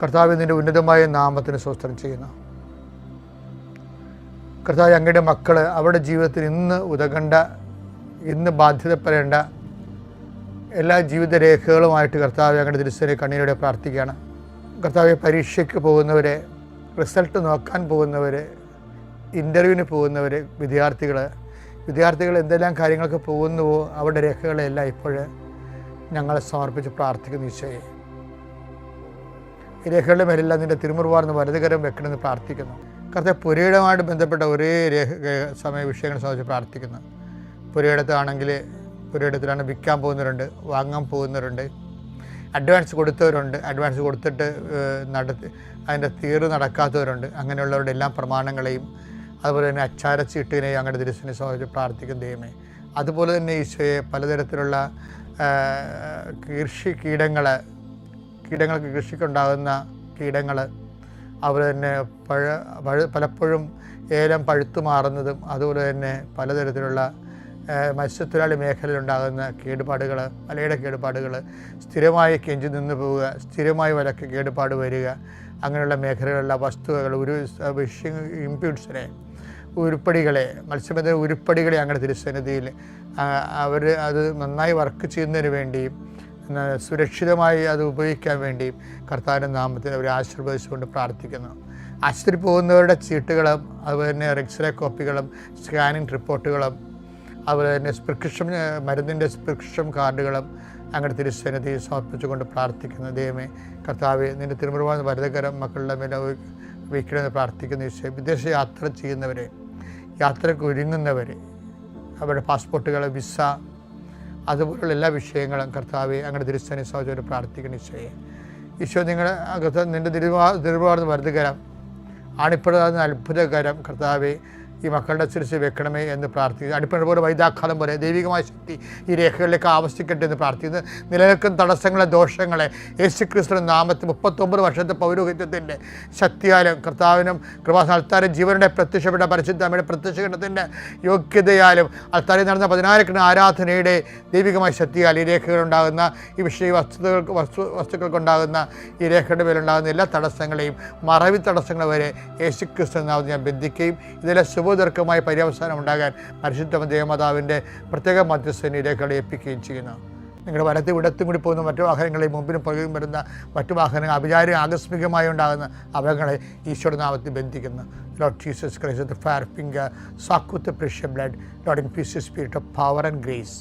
കർത്താവ് നിൻ്റെ ഉന്നതമായ നാമത്തിന് സ്തോത്രം ചെയ്യുന്നു. കർത്താവ്, അങ്ങയുടെ മക്കൾ അവരുടെ ജീവിതത്തിൽ ഇന്ന് ഉതകേണ്ട, ഇന്ന് ബാധ്യതപ്പെടേണ്ട എല്ലാ ജീവിത രേഖകളുമായിട്ട് കർത്താവ് അങ്ങയുടെ തിരുസേനയെ കണ്ണീരോടെ പ്രാർത്ഥിക്കുകയാണ്. കർത്താവ്, പരീക്ഷയ്ക്ക് പോകുന്നവരെ, റിസൾട്ട് നോക്കാൻ പോകുന്നവർ, ഇൻ്റർവ്യൂവിന് പോകുന്നവർ, വിദ്യാർത്ഥികൾ എന്തെല്ലാം കാര്യങ്ങൾക്ക് പോകുന്നുവോ അവരുടെ രേഖകളെല്ലാം ഇപ്പോൾ ഞങ്ങളെ സമർപ്പിച്ച് പ്രാർത്ഥിക്കുന്നു. ഈശോയെ, ഈ രേഖകളുടെ മേലെല്ലാം നിൻ്റെ തിരുമുറുവാർന്ന് വലതുകരം വെക്കണമെന്ന് പ്രാർത്ഥിക്കുന്നു. കർത്താവ്, പുരയിടമായിട്ട് ബന്ധപ്പെട്ട ഒരേ വിഷയങ്ങളെ സംബന്ധിച്ച് പ്രാർത്ഥിക്കുന്നു. പുരയിടത്തിലാണ് വിൽക്കാൻ പോകുന്നവരുണ്ട്, വാങ്ങാൻ പോകുന്നവരുണ്ട്, അഡ്വാൻസ് കൊടുത്തവരുണ്ട്, അഡ്വാൻസ് കൊടുത്തിട്ട് അതിൻ്റെ തീർവ് നടക്കാത്തവരുണ്ട്. അങ്ങനെയുള്ളവരുടെ എല്ലാ പ്രമാണങ്ങളെയും അതുപോലെ തന്നെ അച്ചാരച്ചീട്ടിനെയും അങ്ങയുടെ തിരുസേനയെ സംബന്ധിച്ച് പ്രാർത്ഥിക്കുന്ന ദൈവമേ. അതുപോലെ തന്നെ ഈശോയെ, പലതരത്തിലുള്ള കീടങ്ങൾക്ക് കൃഷിക്കുണ്ടാകുന്ന കീടങ്ങൾ, അതുപോലെ തന്നെ പലപ്പോഴും ഏലം പഴുത്തു മാറുന്നതും, അതുപോലെ തന്നെ പലതരത്തിലുള്ള മത്സ്യത്തൊഴിലാളി മേഖലയിലുണ്ടാകുന്ന കേടുപാടുകൾ, വലയുടെ കേടുപാടുകൾ, സ്ഥിരമായി കെഞ്ചി നിന്ന് പോവുക, സ്ഥിരമായി വലക്ക് കേടുപാട് വരിക, അങ്ങനെയുള്ള മേഖലകളിലുള്ള വസ്തുക്കൾ, ഇംപ്യൂട്ട്സിനെ, ഉരുപ്പടികളെ, മത്സ്യബന്ധന ഉരുപ്പടികളെ അങ്ങനെ തിരുസന്നിധിയിൽ അവർ അത് നന്നായി വർക്ക് ചെയ്യുന്നതിന് വേണ്ടിയും സുരക്ഷിതമായി അത് ഉപയോഗിക്കാൻ വേണ്ടിയും കർത്താവിൻ്റെ നാമത്തിൽ അവർ ആശീർവദിച്ചുകൊണ്ട് പ്രാർത്ഥിക്കുന്നു. ആശുപത്രി പോകുന്നവരുടെ ചീട്ടുകളും, അതുപോലെ തന്നെ എക്സ്റേ കോപ്പികളും, സ്കാനിങ് റിപ്പോർട്ടുകളും, അതുപോലെ തന്നെ മരുന്നിൻ്റെ പ്രിസ്ക്രിപ്ഷൻ കാർഡുകളും അങ്ങനെ തിരുസന്നിധിയിൽ സമർപ്പിച്ചുകൊണ്ട് പ്രാർത്ഥിക്കുന്ന ദൈവമേ. കർത്താവെ, നിൻ്റെ തിരുമുറുവാർന്ന വലതുകരം മക്കളുടെ മേലെ വയ്ക്കണമെന്ന് പ്രാർത്ഥിക്കുന്ന ഈശോയെ. വിദേശ യാത്ര ചെയ്യുന്നവരെ, യാത്രയ്ക്ക് ഒരുങ്ങുന്നവരെ, അവരുടെ പാസ്പോർട്ടുകൾ, വിസ, അതുപോലുള്ള എല്ലാ വിഷയങ്ങളും കർത്താവെ അങ്ങനെ തിരുസന്നിധിയിൽ സമർപ്പിച്ചുകൊണ്ട് പ്രാർത്ഥിക്കുന്ന ഈശോയെ. ഈശോ, നിൻ്റെ തിരുമുറുവാർന്ന വലതുകരം, ആണിപ്പഴുതാകുന്ന അത്ഭുതകരം കർത്താവെ ഈ മക്കളുടെ ശിരസിൽ വെക്കണമേ എന്ന് പ്രാർത്ഥിക്കുന്നു. അടിപ്പണ പോലെ വൈദാഘാതം പോലെ ദൈവികമായ ശക്തി ഈ രേഖകളിലേക്ക് ആവശ്യിക്കട്ടെ എന്ന് പ്രാർത്ഥിക്കുന്നു. നിലനിൽക്കുന്ന തടസ്സങ്ങളെ, ദോഷങ്ങളെ യേശുക്രിസ്തുവിന്റെ നാമത്തിൽ 39 വർഷത്തെ പൗരോഹിത്യത്തിൻ്റെ ശക്തിയാലും കർത്താവിനും കൃപാസ്ഥാനത്താരും ജീവനുടെ പ്രത്യക്ഷപ്പെട്ട പരിശുദ്ധ അമ്മയുടെ പ്രത്യക്ഷത്തിൻ്റെ യോഗ്യതയാലും അൽത്താരിൽ നടന്ന 14 ആരാധനയുടെ ദൈവികമായ ശക്തിയാൽ ഈ രേഖകളുണ്ടാകുന്ന ഈ വസ്തുക്കൾക്കുണ്ടാകുന്ന ഈ രേഖയുടെ മേലുണ്ടാകുന്ന എല്ലാ തടസ്സങ്ങളെയും, മറവി തടസ്സങ്ങൾ വരെ യേശുക്രിസ്തു നാമത്തിൽ ഞാൻ ബന്ധിക്കുകയും ഇതിലെ ശുഭദർക്കമായ പര്യവസാനം ഉണ്ടാകാൻ പരിശുദ്ധ ദേവമാതാവിൻ്റെ പ്രത്യേക മധ്യസ്ഥനെ രേഖകളെ ഏൽപ്പിക്കുകയും ചെയ്യുന്നു. നിങ്ങളുടെ വലത്തും ഇടത്തും കൂടി പോകുന്ന മറ്റു വാഹനങ്ങളെയും മുമ്പിനും പുറകിലും വരുന്ന മറ്റു വാഹനങ്ങൾ ആകസ്മികമായി ഉണ്ടാകുന്ന അപകടങ്ങളെ ഈശോയുടെ നാമത്തിൽ ബന്ധിക്കുന്നു. Lord Jesus Christ, the fire finger, soak with the precious blood, Lord, infuse the spirit of power and grace.